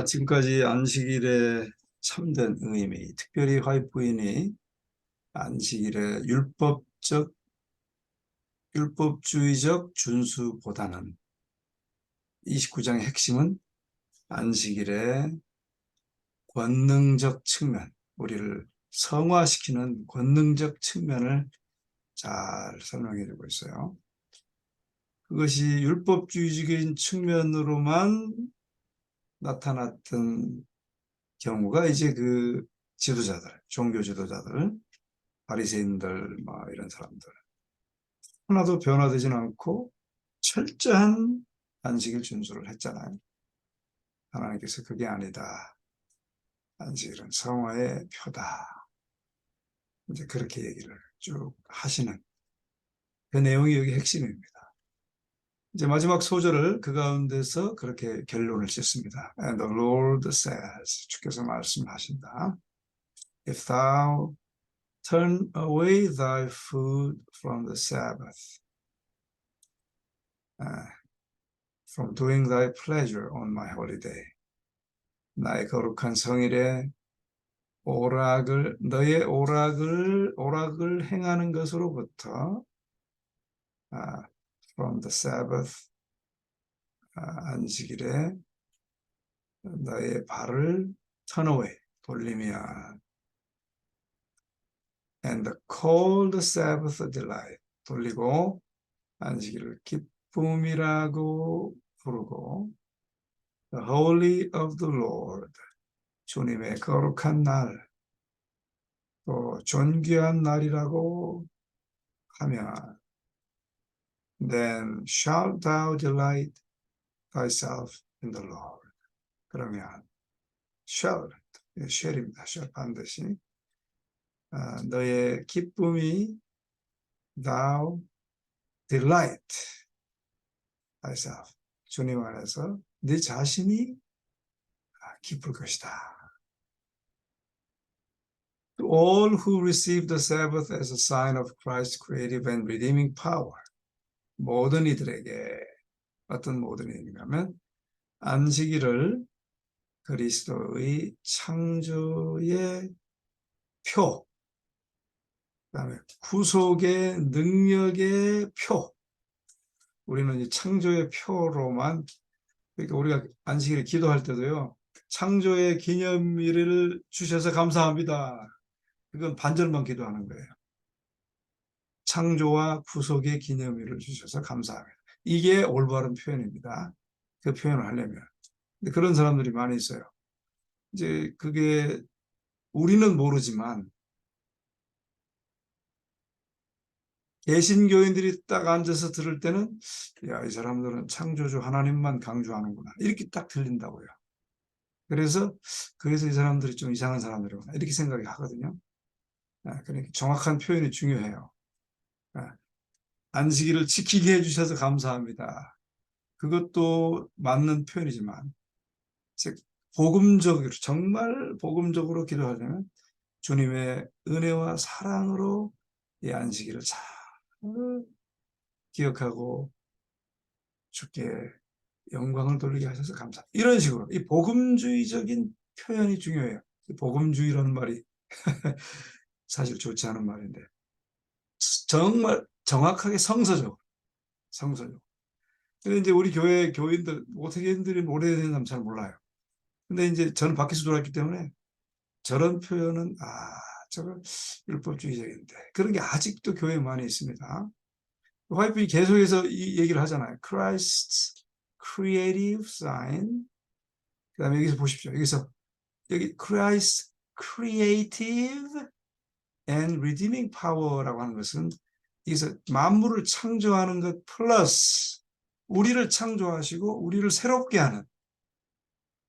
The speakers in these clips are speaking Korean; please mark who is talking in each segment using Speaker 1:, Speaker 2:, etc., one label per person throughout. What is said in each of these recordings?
Speaker 1: 지금까지 안식일의 참된 의미, 특별히 화이트 부인이 안식일의 율법주의적 준수보다는 29장의 핵심은 안식일의 권능적 측면, 우리를 성화시키는 권능적 측면을 잘 설명해 주고 있어요. 그것이 율법주의적인 측면으로만 나타났던 경우가 이제 그 지도자들, 종교 지도자들, 바리새인들, 이런 사람들 하나도 변화되지는 않고 철저한 안식일 준수를 했잖아요. 하나님께서 그게 아니다. 안식일은 성화의 표다. 이제 그렇게 얘기를 쭉 하시는 그 내용이 여기 핵심입니다. 이제 마지막 소절을 그 가운데서 그렇게 결론을 짓습니다. And the Lord says, 주께서 말씀하신다. If thou turn away thy food from the Sabbath, from doing thy pleasure on my holy day. 나의 거룩한 성일에 너의 오락을 행하는 것으로부터, from the Sabbath, 안식일에 너의 발을 turn away, 돌리면, and call the Sabbath a delight, 돌리고 안식일을 기쁨이라고 부르고, the holy of the Lord, 주님의 거룩한 날, 또 존귀한 날이라고 하면, then shalt thou delight thyself in the Lord. 그러면 shall입니다. shall 반드시 너의 기쁨이 thou delight thyself, 주님 안에서 네 자신이 기쁠 것이다. To all who receive the Sabbath as a sign of Christ's creative and redeeming power, 모든 이들에게, 어떤 모든 이들이냐면 안식일을 그리스도의 창조의 표, 그다음에 구속의 능력의 표, 우리는 이 창조의 표로만, 그러니까 우리가 안식일에 기도할 때도요, 창조의 기념일을 주셔서 감사합니다. 그건 반절만 기도하는 거예요. 창조와 구속의 기념일을 주셔서 감사합니다. 이게 올바른 표현입니다. 그 표현을 하려면. 근데 그런 사람들이 많이 있어요. 이제 그게 우리는 모르지만 개신교인들이 딱 앉아서 들을 때는, 야, 이 사람들은 창조주 하나님만 강조하는구나, 이렇게 딱 들린다고요. 그래서 이 사람들이 좀 이상한 사람들이구나, 이렇게 생각이 하거든요. 그러니까 정확한 표현이 중요해요. 안식일을 지키게 해주셔서 감사합니다. 그것도 맞는 표현이지만, 즉 복음적으로, 정말 복음적으로 기도하려면 주님의 은혜와 사랑으로 이 안식일을 잘 기억하고 주께 영광을 돌리게 하셔서 감사합니다. 이런 식으로 이 복음주의적인 표현이 중요해요. 복음주의라는 말이 사실 좋지 않은 말인데, 정말 정확하게 성서적으로. 근데 이제 우리 교회 교인들, 모태교인들이 오래된 사람 잘 몰라요. 근데 이제 저는 밖에서 돌았기 때문에 저런 표현은, 저건 율법주의적인데, 그런 게 아직도 교회에 많이 있습니다. 화이트이 계속해서 이 얘기를 하잖아요. Christ's creative sign. 그 다음에 여기서 보십시오. 여기 Christ's creative and redeeming power라고 하는 것은, 여기서 만물을 창조하는 것 플러스 우리를 창조하시고 우리를 새롭게 하는,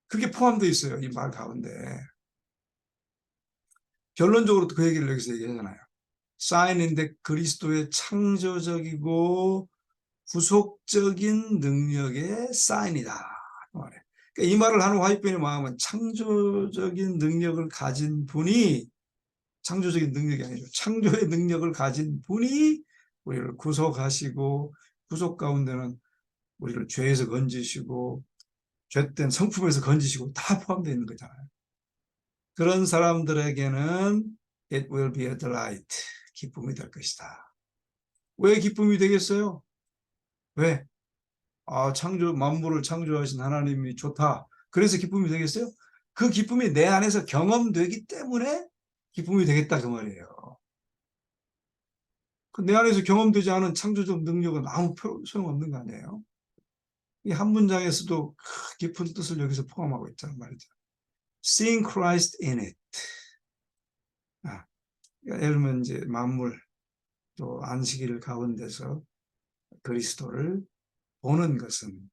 Speaker 1: 그게 포함되어 있어요. 이 말 가운데. 결론적으로 그 얘기를 여기서 얘기하잖아요. 사인인데 그리스도의 창조적이고 구속적인 능력의 사인이다. 그러니까 이 말을 하는 화이트의 마음은, 창조적인 능력을 가진 분이, 창조적인 능력이 아니죠, 창조의 능력을 가진 분이 우리를 구속하시고, 구속 가운데는 우리를 죄에서 건지시고 죄된 성품에서 건지시고 다 포함되어 있는 거잖아요. 그런 사람들에게는 it will be a delight. 기쁨이 될 것이다. 왜 기쁨이 되겠어요? 왜? 창조, 만물을 창조하신 하나님이 좋다. 그래서 기쁨이 되겠어요? 그 기쁨이 내 안에서 경험되기 때문에 기쁨이 되겠다 그 말이에요. 내 안에서 경험되지 않은 창조적 능력은 아무 소용없는 거 아니에요? 이 한 문장에서도 깊은 뜻을 여기서 포함하고 있다는 말이죠. Seeing Christ in it. 예를 들면 이제 만물 또 안식일 가운데서 그리스도를 보는 것은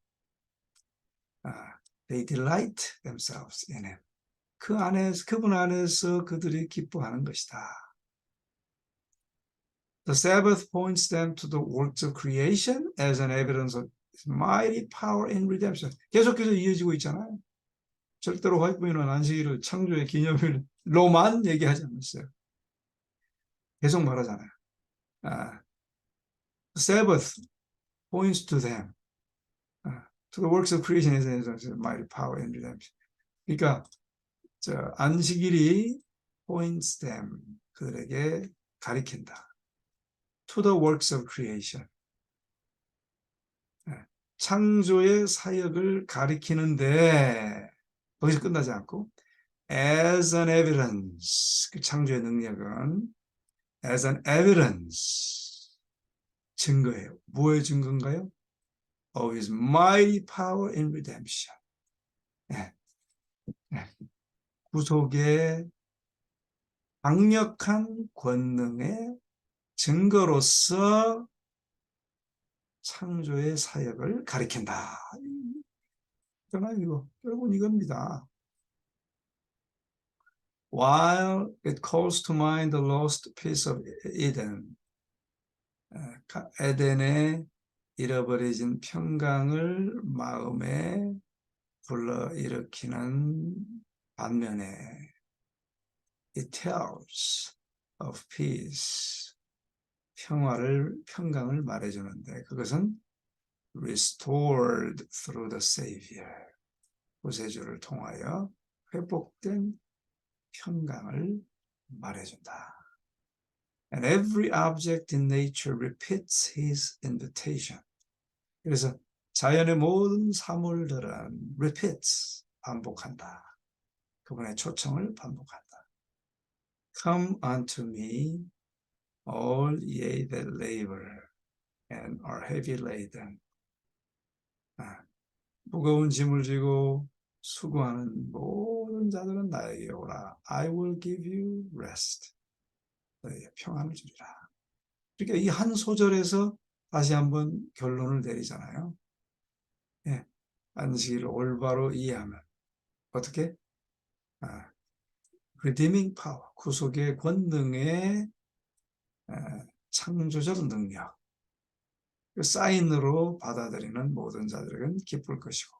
Speaker 1: they delight themselves in him. 그 안에서 그분 안에서 그들이 기뻐하는 것이다. The Sabbath points them to the works of creation as an evidence of his mighty power in redemption. 계속해서 이어지고 있잖아요. 절대로 화이트민은 안식일을 창조의 기념일로만 얘기하지 않았어요. 계속 말하잖아요. Sabbath points to them, to the works of creation as a mighty power in redemption. 그러니까 안식일이 points them, 그들에게 가리킨다. To the works of creation. 창조의 사역을 가리키는데 거기서 끝나지 않고 as an evidence, 그 창조의 능력은 as an evidence, 증거예요. 뭐의 증거인가요? Of his mighty power in redemption. 구속의 강력한 권능의 증거로서 창조의 사역을 가리킨다. 이거 결국은 이겁니다. While it calls to mind the lost piece of Eden, 에덴의 잃어버려진 평강을 마음에 불러일으키는 반면에 it tells of peace, 평강을 말해주는데 그것은 restored through the Savior, 구세주를 통하여 회복된 평강을 말해준다. And every object in nature repeats his invitation. 그래서 자연의 모든 사물들은 repeats, 반복한다. 그분의 초청을 반복한다. Come unto me, all ye that labor and are heavy laden. 무거운 짐을 지고 수고하는 모든 자들은 나에게 오라. I will give you rest. 너에게 평안을 주리라. 그러니까 이 한 소절에서 다시 한번 결론을 내리잖아요. 안식일을 올바로 이해하면 어떻게? redeeming power, 구속의 권능의 창조적 능력, 그 사인으로 받아들이는 모든 자들에게는 기쁠 것이고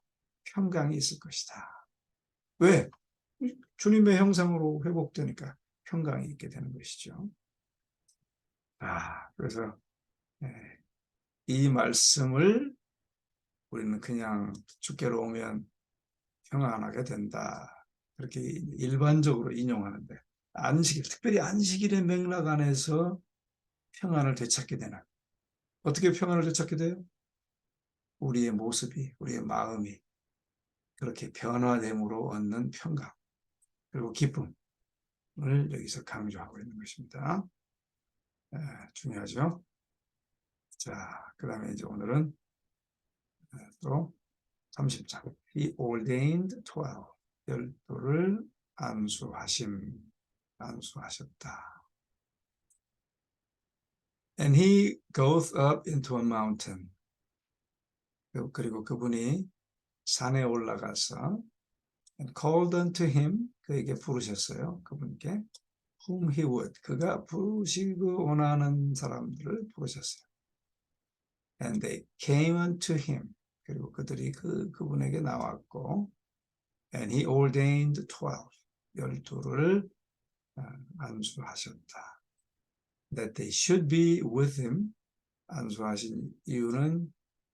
Speaker 1: 평강이 있을 것이다. 왜? 주님의 형상으로 회복되니까 평강이 있게 되는 것이죠. 그래서 이 말씀을 우리는 그냥 주께로 오면 평안하게 된다. 그렇게 일반적으로 인용하는데 안식일, 특별히 안식일의 맥락 안에서 평안을 되찾게 되는, 어떻게 평안을 되찾게 돼요? 우리의 모습이, 우리의 마음이 그렇게 변화됨으로 얻는 평강 그리고 기쁨을 여기서 강조하고 있는 것입니다. 중요하죠. 자, 그 다음에 이제 오늘은 또 30장. He ordained 12. 12를 안수하셨다. And he goes up into a mountain. 그리고 그분이 산에 올라가서 and called unto him, 그에게 부르셨어요. 그분께 whom he would, 그가 부르시고 원하는 사람들을 부르셨어요. And they came unto him, 그리고 그들이 그분에게 나왔고 and he ordained 12를 안수하셨다. That they should be with him, 안수하신 이유는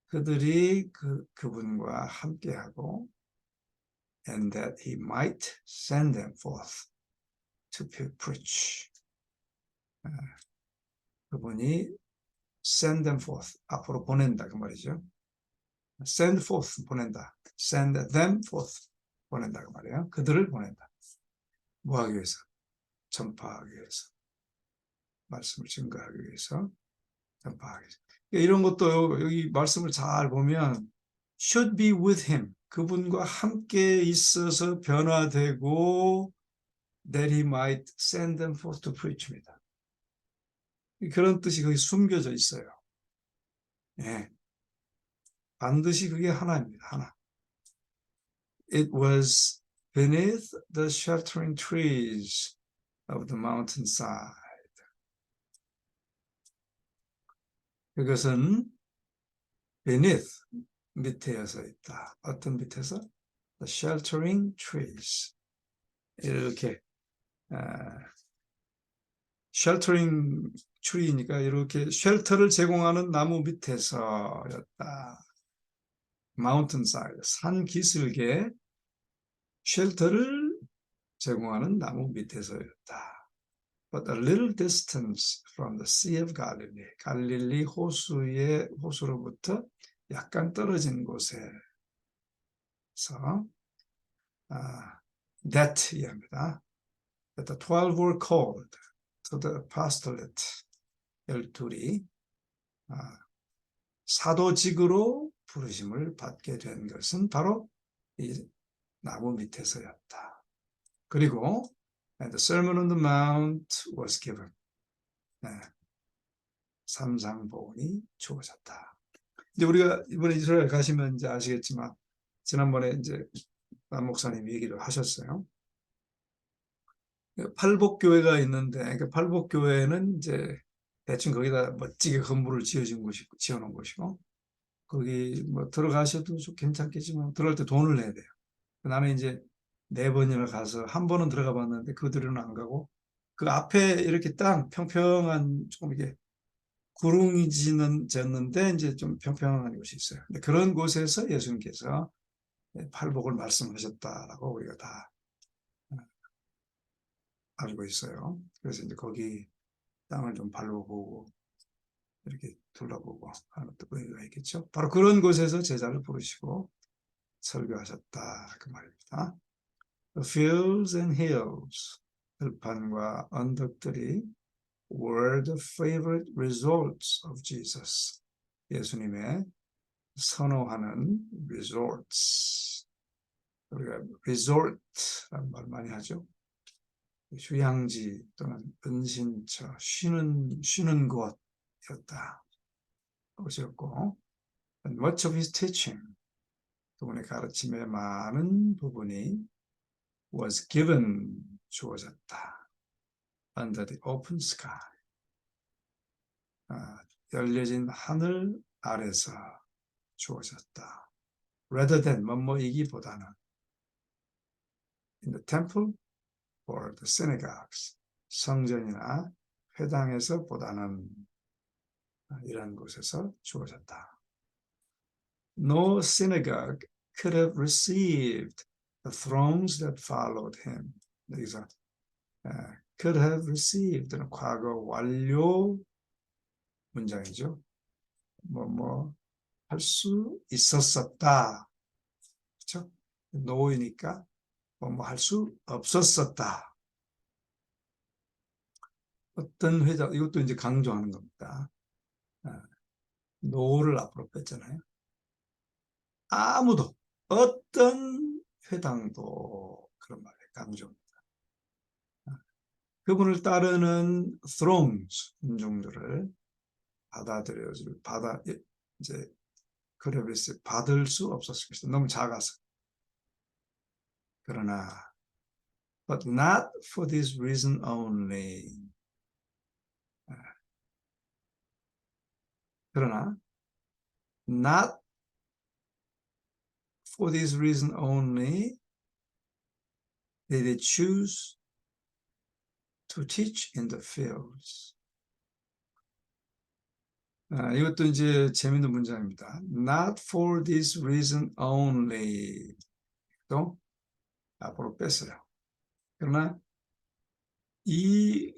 Speaker 1: 그들이 그분과 함께하고 and that he might send them forth to preach. 그분이 send them forth, 앞으로 보낸다 그 말이죠. send forth 보낸다, send them forth 보낸다 그 말이에요. 그들을 보낸다. 뭐 하기 위해서? 전파하기 위해서, 말씀을 증거하기 위해서, 전파하기 위해서. 이런 것도 여기 말씀을 잘 보면 should be with him, 그분과 함께 있어서 변화되고 that he might send them forth to preach입니다. 그런 뜻이 거기 숨겨져 있어요. 예. 반드시 그게 하나입니다. 하나. It was beneath the sheltering trees of the mountainside. 그것은 beneath, 밑에서 있다. 어떤 밑에서? The sheltering trees. 이렇게 sheltering tree니까 이렇게 쉘터를 제공하는 나무 밑에서였다. mountainside, 산 기슭에 쉘터를 제공하는 나무 밑에서였다. But a little distance from the Sea of Galilee, 갈릴리 호수로부터 약간 떨어진 곳에서 that 이합니다. That the 12 were called to the apostolate, 12이 사도직으로 부르심을 받게 된 것은 바로 이 나무 밑에서였다. 그리고 and the Sermon on the Mount was given. 삼상보훈이 주어졌다. 이제 우리가 이번에 이스라엘 가시면 이제 아시겠지만 지난번에 이제 남 목사님이 얘기를 하셨어요. 팔복교회가 있는데 그 팔복교회는 이제 대충 거기다 멋지게 건물을 지어놓은 곳이고 거기 뭐 들어가셔도 좀 괜찮겠지만 들어갈 때 돈을 내야 돼요. 나는 이제 4번이나 가서 한 번은 들어가 봤는데 그들은 안 가고 그 앞에 이렇게 땅 평평한 조금 이게 구릉이 졌는데 이제 좀 평평한 곳이 있어요. 근데 그런 곳에서 예수님께서 팔복을 말씀하셨다라고 우리가 다 알고 있어요. 그래서 이제 거기 땅을 좀 발로보고 이렇게 둘러보고 하는 또 의미가 있겠죠. 바로 그런 곳에서 제자를 부르시고 설교하셨다 그 말입니다. The fields and hills, 들판과 언덕들이 were the favorite resorts of Jesus. 예수님의 선호하는 resorts. 우리가 resort라는 말 많이 하죠. 휴양지 또는 은신처, 쉬는 곳이었다. 곳이었고, and much of his teaching, 그분의 가르침의 많은 부분이 was given, 주어졌다. under the open sky, 열려진 하늘 아래서 주어졌다. rather than 뭐뭐이기보다는 in the temple or the synagogues, 성전이나 회당에서 보다는 이런 곳에서 주어졌다. No synagogue could have received the throngs that followed him. 여기서 could have received는 과거 완료 문장이죠. 할 수 있었었다. 그렇죠? no이니까 할 수 없었었다. 어떤 회장, 이것도 이제 강조하는 겁니다. no를 앞으로 뺐잖아요. 아무도, 어떤 회당도 그런 말에 강조합니다. 그분을 따르는 throngs, 군중들을 이제 그레비스 받을 수 없었을 것이다. 너무 작아서. 그러나 but not for this reason only. 그러나 not for this reason only did they choose to teach in the fields. 이것도 이제 재밌는 문장입니다. Not for this reason only. 또 앞으로 뺐어요. 그러나 이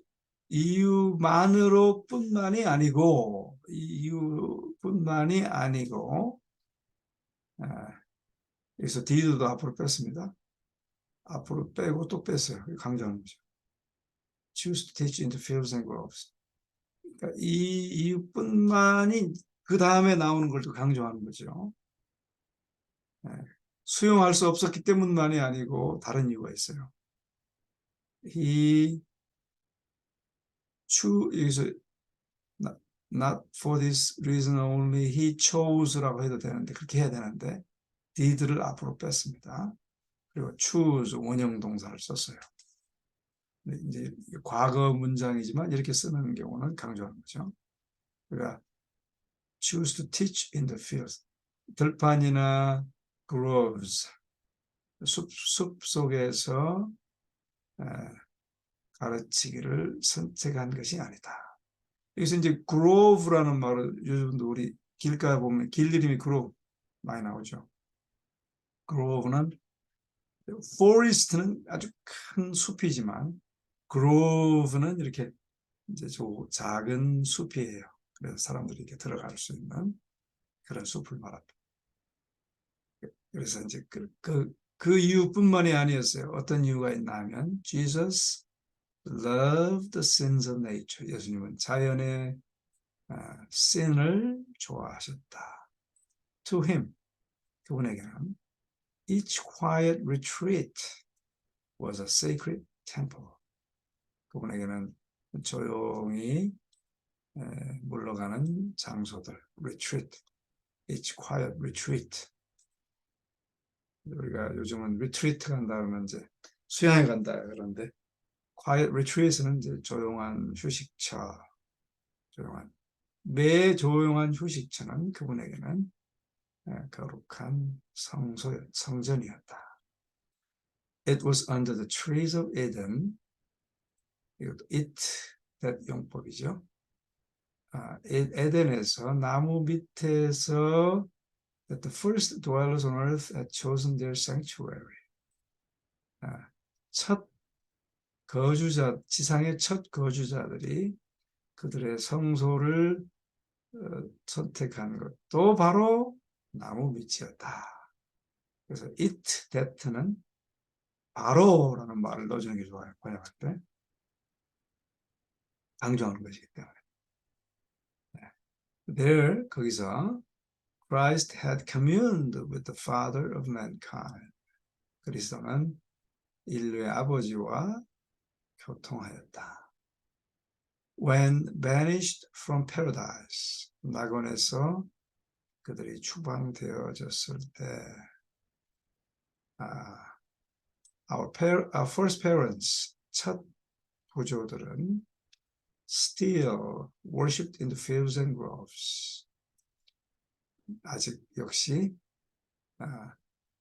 Speaker 1: 이유만으로 뿐만이 아니고, 여기서 디드도 앞으로 뺐습니다. 앞으로 빼고 또 뺐어요. 강조하는 거죠. Choose to teach in the fields and groves. 그러니까 이 이유뿐만이 그 다음에 나오는 걸 또 강조하는 거죠. 수용할 수 없었기 때문만이 아니고 다른 이유가 있어요. 여기서 not for this reason only he chose라고 해도 되는데, 그렇게 해야 되는데 did를 앞으로 뺐습니다. 그리고 choose 원형 동사를 썼어요. 이제 과거 문장이지만 이렇게 쓰는 경우는 강조하는 거죠. 그러니까 choose to teach in the fields, 들판이나 groves, 숲 속에서 가르치기를 선택한 것이 아니다. 여기서 이제 grove라는 말을 요즘도 우리 길가에 보면 길 이름이 grove 많이 나오죠. grove는 forest는 아주 큰 숲이지만 grove는 이렇게 이제 작은 숲이에요. 그래서 사람들이 이렇게 들어갈 수 있는 그런 숲을 말합니다. 그래서 이제 그 이유뿐만이 아니었어요. 어떤 이유가 있나 하면 Jesus loved the sins of nature. 예수님은 자연의 sin을 좋아하셨다. To him, 그분에게는 each quiet retreat was a sacred temple. 그분에게는 조용히 물러가는 장소들, retreat, each quiet retreat. 우리가 요즘은 retreat 간다 그러면 이제 수양에 간다 그러는데, quiet retreat은 이제 조용한 휴식처, 매 조용한 휴식처는 그분에게는 거룩한 성전이었다. It was under the trees of Eden. 이것도 it, that 용법이죠. 에덴에서 나무 밑에서 that the first dwellers on earth had chosen their sanctuary. 첫 거주자, 지상의 첫 거주자들이 그들의 성소를 선택한 것도 바로 나무 밑이었다. 그래서 it, that는 바로라는 말을 넣어주는 게 좋아요. 번역할 때. 강조하는 것이기 때문에. There, 거기서 Christ had communed with the Father of mankind. 그리스도는 인류의 아버지와 교통하였다. When banished from paradise, 낙원에서 그들이 추방되어졌을 때, our first parents, 첫 부조들은 still worshipped in the fields and groves. 아직 역시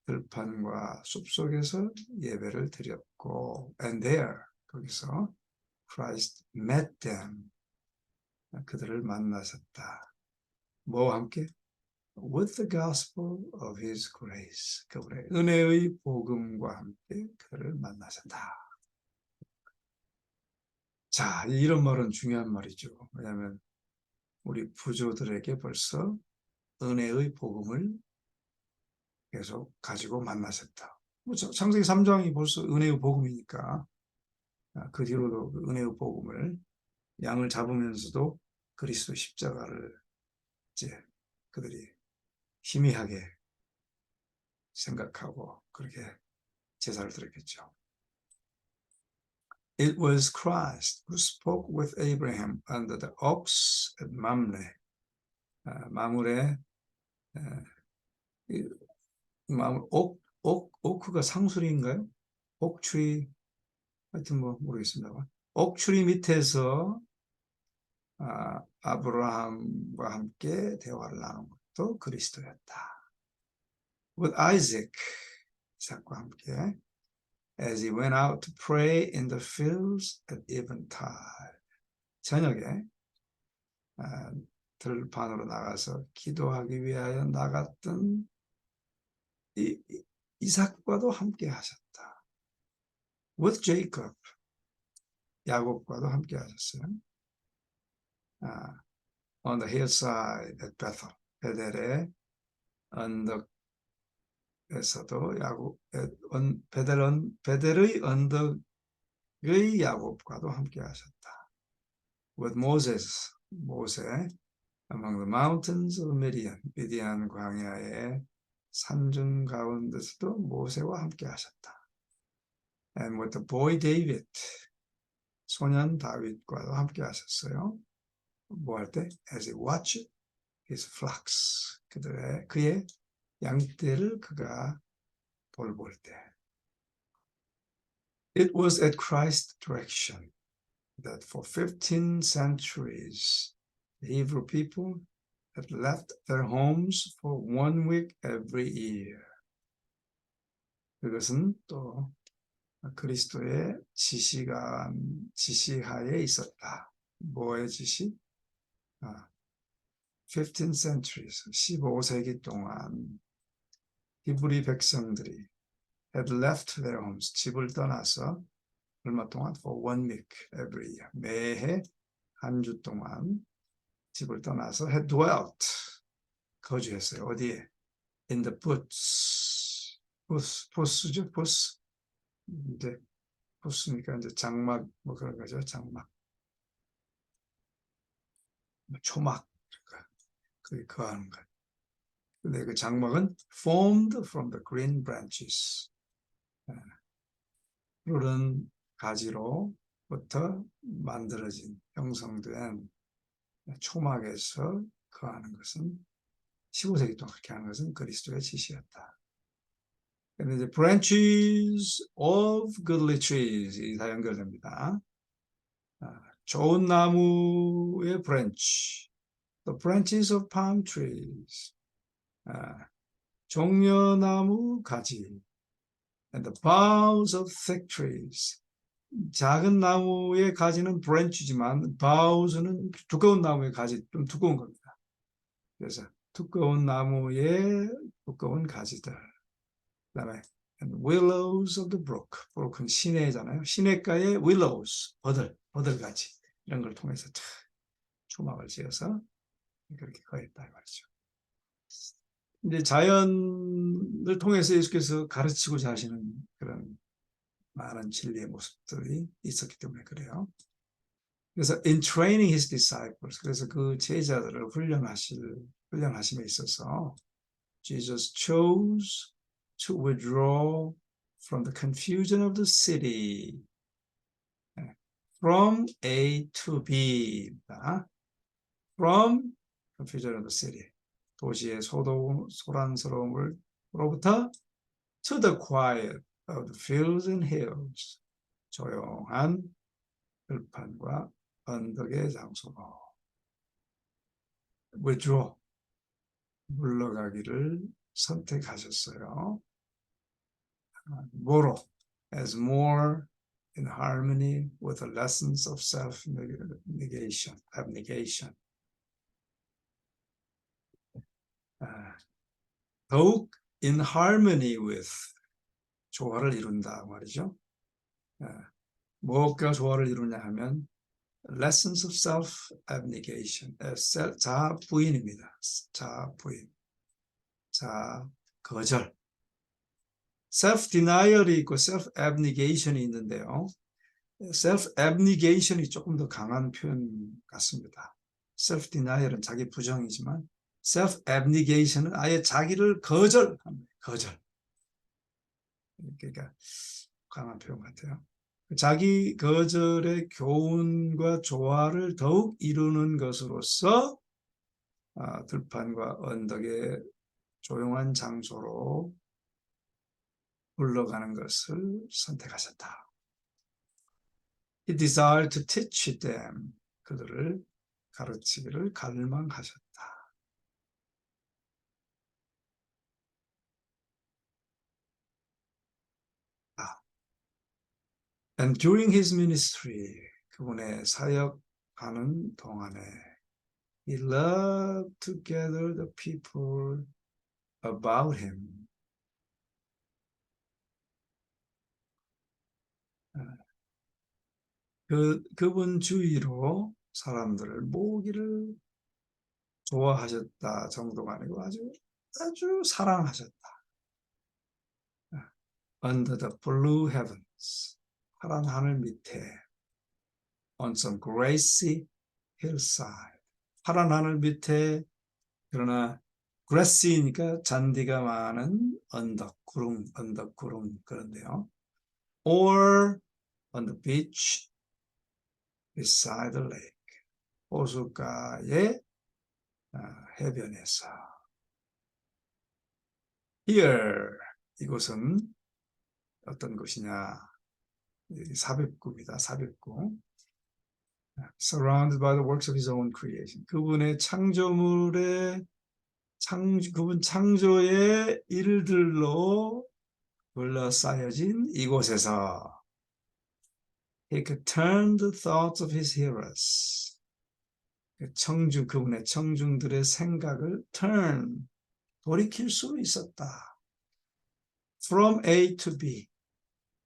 Speaker 1: 들판과 숲속에서 예배를 드렸고, and there, 거기서 Christ met them. 그들을 만나셨다. 뭐와 함께? With the gospel of his grace. 그분의 은혜의 복음과 함께 그들을 만나셨다. 자, 이런 말은 중요한 말이죠. 왜냐하면 우리 부조들에게 벌써 은혜의 복음을 계속 가지고 만나셨다. 창세기 3장이 벌써 은혜의 복음이니까 그 뒤로도 은혜의 복음을 양을 잡으면서도 그리스도 십자가를 이제 그들이 희미하게 생각하고 그렇게 제사를 드렸겠죠. It was Christ who spoke with Abraham under the oaks at Mamre. 마물에 오크가 상수리인가요? 옥추리, 하여튼 뭐 모르겠습니다만, 옥추리 밑에서 아브라함과 함께 대화를 나눈 것도 그리스도였다. With Isaac, 이삭과 함께, as he went out to pray in the fields at eventide. 저녁에 들판으로 나가서 기도하기 위하여 나갔던 이삭과도 함께 하셨다. with Jacob. 야곱과도 함께 하셨어요. On the hillside at Bethel. 베델의 언덕에서도 베델의 언덕의 야곱과도 함께 하셨다. With Moses, 모세, among the mountains of Midian, 미디안 광야의 산중 가운데서도 모세와 함께 하셨다. And with the boy David, 소년 다윗과도 함께 하셨어요. 뭐 할 때? As he watched his flocks, 그의 양떼를 그가 돌볼 때. It was at Christ's direction that for 15 centuries the Hebrew people had left their homes for 1 week every year. 그것은 또 그리스도의 지시하에 있었다. 뭐의 지시? 15 centuries, 15세기 동안 히브리 백성들이 had left their homes, 집을 떠나서 얼마 동안? For 1 week every year. 매해 한 주 동안 집을 떠나서 had dwelt, 거주했어요. 어디에? In the booths. 보스죠, 보스. 이제 보스니까 이제 장막 뭐 그런 거죠, 장막. 초막 그게 거하는 거. 근데 그 장막은 formed from the green branches. 푸른 가지로부터 만들어진 형성된 초막에서 거하는 것은 15세기 동안 그렇게 하는 것은 그리스도의 지시였다. 근데 이제 branches of goodly trees 이 다 연결됩니다. 좋은 나무의 branch, the branches of palm trees, 종려나무 가지, and the boughs of thick trees. 작은 나무의 가지는 branch지만 boughs는 두꺼운 나무의 가지, 좀 두꺼운 겁니다. 그래서 두꺼운 나무의 두꺼운 가지들. 그다음에 and willows of the brook. brook은 시내잖아요. 시내가의 willows, 버들가지 이런 걸 통해서 초막을 지어서 그렇게 거했다 말이죠. 이제 자연을 통해서 예수께서 가르치고자 하시는 그런 많은 진리의 모습들이 있었기 때문에 그래요. 그래서 in training his disciples, 그래서 그 제자들을 훈련하심에 있어서 Jesus chose to withdraw from the confusion of the city, from A to B, from confusion of the city, 도시의 소란스러움으로부터 to the quiet of the fields and hills, 조용한 들판과 언덕의 장소로 withdraw, 물러가기를 선택하셨어요. 뭐로? As more in harmony with the lessons of self-negation, abnegation. 더욱 in harmony with, 조화를 이룬다 말이죠. 무엇과 조화를 이루냐 하면 lessons of self-abnegation, 자부인입니다. 자부인, 자거절. self-denial이 있고 self-abnegation이 있는데요. self-abnegation이 조금 더 강한 표현 같습니다. self-denial은 자기 부정이지만 self-abnegation은 아예 자기를 거절합니다. 거절. 그러니까 강한 표현 같아요. 자기 거절의 교훈과 조화를 더욱 이루는 것으로서 들판과 언덕의 조용한 장소로 물러가는 것을 선택하셨다. He desired to teach them. 그들을 가르치기를 갈망하셨다. And during his ministry, 그분의 사역하는 동안에 he loved to gather the people about him. 그분 주위로 사람들을 모으기를 좋아하셨다 정도가 아니고 아주 사랑하셨다. Under the blue heavens, 파란 하늘 밑에, on some grassy hillside, 파란 하늘 밑에, 그러나 grass이니까 잔디가 많은 언덕 구름 그런데요. Or on the beach beside the lake, 호숫가의 해변에서. Here, 이곳은 어떤 곳이냐? 삽입구입니다. 삽입구. Surrounded by the works of his own creation. 그분의 그분 창조의 일들로 둘러싸여진 이곳에서 he could turn the thoughts of his hearers. 그분의 청중들의 생각을 돌이킬 수 있었다. From A to B,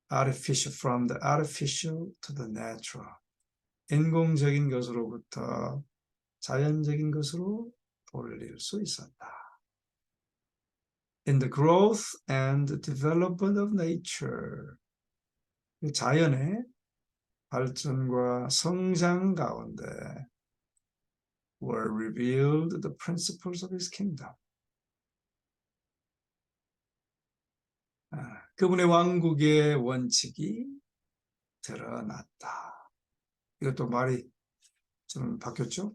Speaker 1: from the artificial to the natural. 인공적인 것으로부터 자연적인 것으로 돌릴 수 있었다. In the growth and development of nature, 자연의 발전과 성장 가운데 were revealed the principles of his kingdom. 그분의 왕국의 원칙이 드러났다. 이것도 말이 좀 바뀌었죠?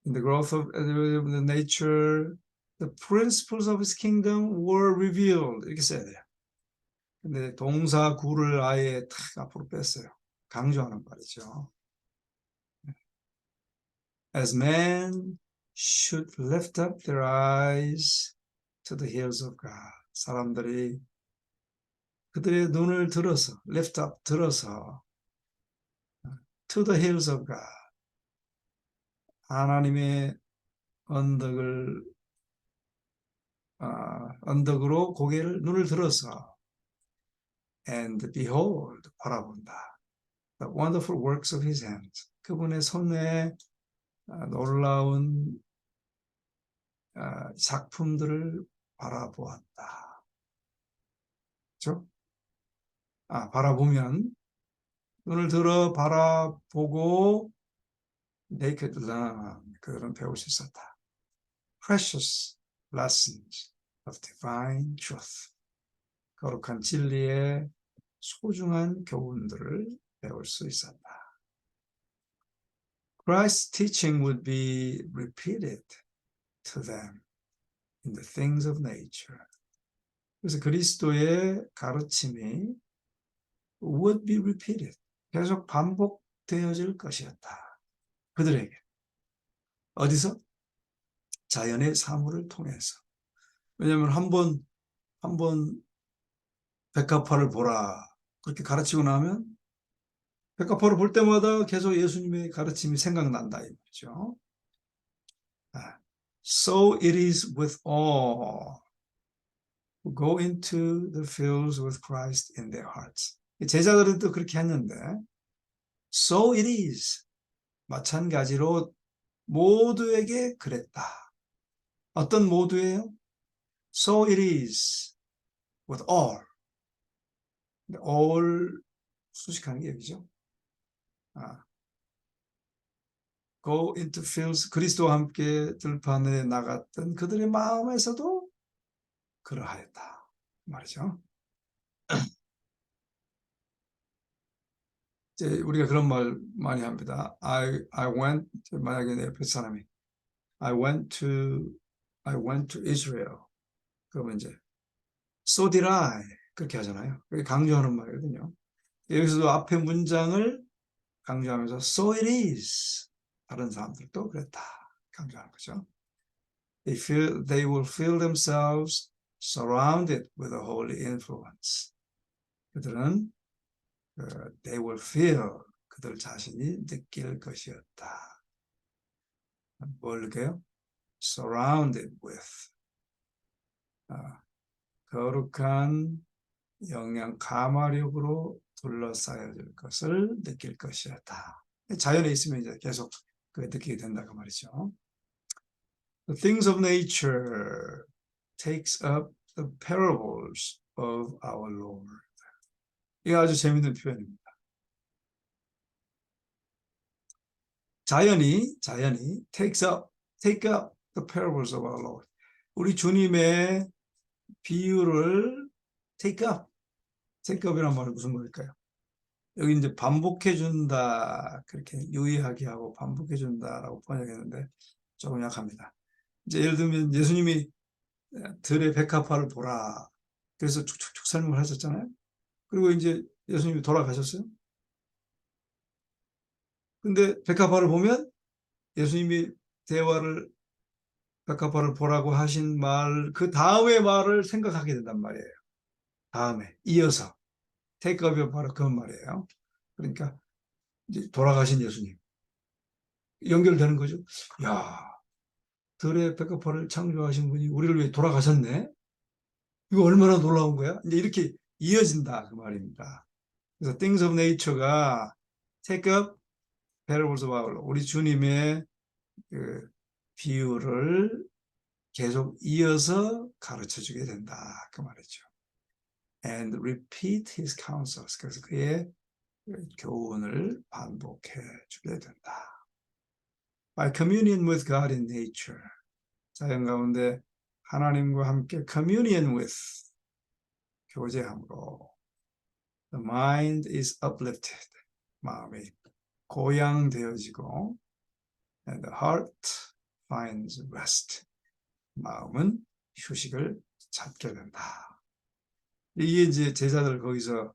Speaker 1: In the growth of the nature, the principles of his kingdom were revealed. 이렇게 써야 돼요. 근데 동사 구를 아예 탁 앞으로 뺐어요. 강조하는 말이죠. As men should lift up their eyes to the hills of God. 사람들이 그들의 눈을 들어서, lift up, 들어서 to the hills of God. 하나님의 언덕으로 눈을 들어서 and behold, 바라본다. The wonderful works of his hands. 그분의 손에 놀라운 작품들을 바라보았다. 그렇죠? 바라보면 눈을 들어 바라보고 naked learn, 그런 배울 수 있었다. Precious lessons of divine truth. 거룩한 진리의 소중한 교훈들을 배울 수 있었다. Christ's teaching would be repeated to them in the things of nature. 그래서 그리스도의 가르침이 would be repeated. 계속 반복되어질 것이었다. 그들에게. 어디서? 자연의 사물을 통해서. 왜냐하면 한번 백합화를 보라. 그렇게 가르치고 나면 백합화를 볼 때마다 계속 예수님의 가르침이 생각난다. 이 말이죠. So it is with all who go into the fields with Christ in their hearts. 제자들은 또 그렇게 했는데 So it is. 마찬가지로 모두에게 그랬다. 어떤 모두예요? So it is with all. all 수식하는 게 여기죠. Go into fields. 그리스도와 함께 들판에 나갔던 그들의 마음에서도 그러하였다. 말이죠. 이제 우리가 그런 말 많이 합니다. I went, 만약에 내 옆에 사람이 I went to Israel. 그러면 이제 so did I. 그렇게 하잖아요. 그게 강조하는 말이거든요. 여기서도 앞에 문장을 강조하면서 so it is. 다른 사람들도 그랬다. 강조하는 거죠. They will feel themselves surrounded with a holy influence. 그들은 they will feel, 그들 자신이 느낄 것이었다. 뭘 느껴요? Surrounded with. 거룩한 가마력으로 둘러싸여질 것을 느낄 것이었다. 자연에 있으면 이제 계속 그 느끼게 된다 그 말이죠. The things of nature takes up the parables of our Lord. 이게 아주 재밌는 표현입니다. 자연이 take up the parables of our Lord. 우리 주님의 비유를 take up이란 말은 무슨 말일까요? 여기 이제 반복해준다 그렇게 유의하게 하고 반복해준다라고 번역했는데 조금 약합니다. 이제 예를 들면 예수님이 들의 백합화를 보라. 그래서 쭉쭉쭉 설명을 하셨잖아요. 그리고 이제 예수님이 돌아가셨어요. 근데 백합화를 보면 예수님이 대화를 백합화를 보라고 하신 말, 그 다음의 말을 생각하게 된단 말이에요. 다음에 이어서 테이크업이 바로 그 말이에요. 그러니까 이제 돌아가신 예수님 연결되는 거죠. 야, 들의 백합화를 창조하신 분이 우리를 위해 돌아가셨네. 이거 얼마나 놀라운 거야? 이제 이렇게 이어진다 그 말입니다. 그래서 Things of Nature가 take up parables of our Lord. 우리 주님의 그 비유를 계속 이어서 가르쳐 주게 된다 그 말이죠. And repeat his counsels. 그래서 그의 교훈을 반복해 주게 된다. By communion with God in nature. 자연 가운데 하나님과 함께 communion with 교제함으로 the mind is uplifted. 마음이 고양되어지고 and the heart finds rest. 마음은 휴식을 찾게 된다. 이게 이제 제자들 거기서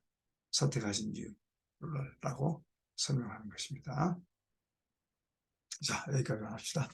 Speaker 1: 선택하신 이유라고 설명하는 것입니다. 자, 여기까지 합시다.